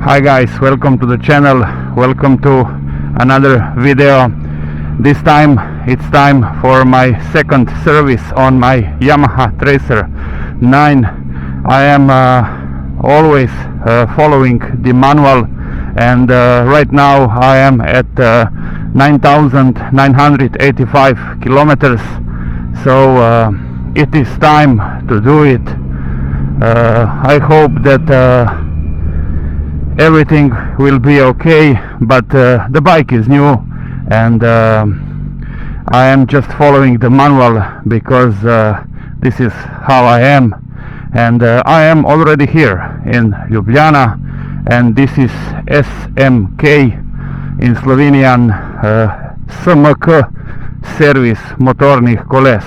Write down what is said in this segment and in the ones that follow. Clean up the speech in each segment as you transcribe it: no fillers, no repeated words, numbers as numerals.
Hi guys, welcome to the channel, welcome to another video. This time it's time for my second service on my Yamaha Tracer 9. I am always following the manual, and right now I am at 9,985 kilometers, so it is time to do it. I hope that everything will be okay, but the bike is new, and I am just following the manual because this is how I am. And I am already here in Ljubljana, and this is SMK in Slovenian, SMK servis motornih koles.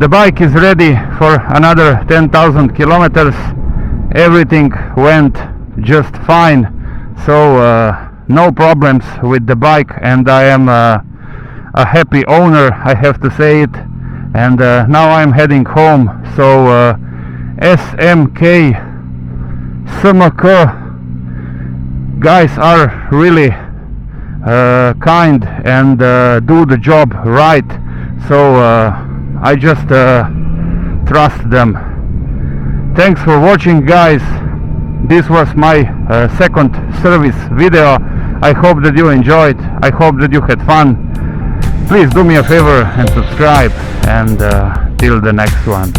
the bike is ready for another 10,000 kilometers. Everything went just fine, so no problems with the bike, and I am a happy owner, I have to say it. And now I'm heading home. So SMK SMK guys are really kind and do the job right, so I just trust them. Thanks for watching, guys. This was my second service video. I hope that you enjoyed. I hope that you had fun. Please do me a favor and subscribe, and till the next one.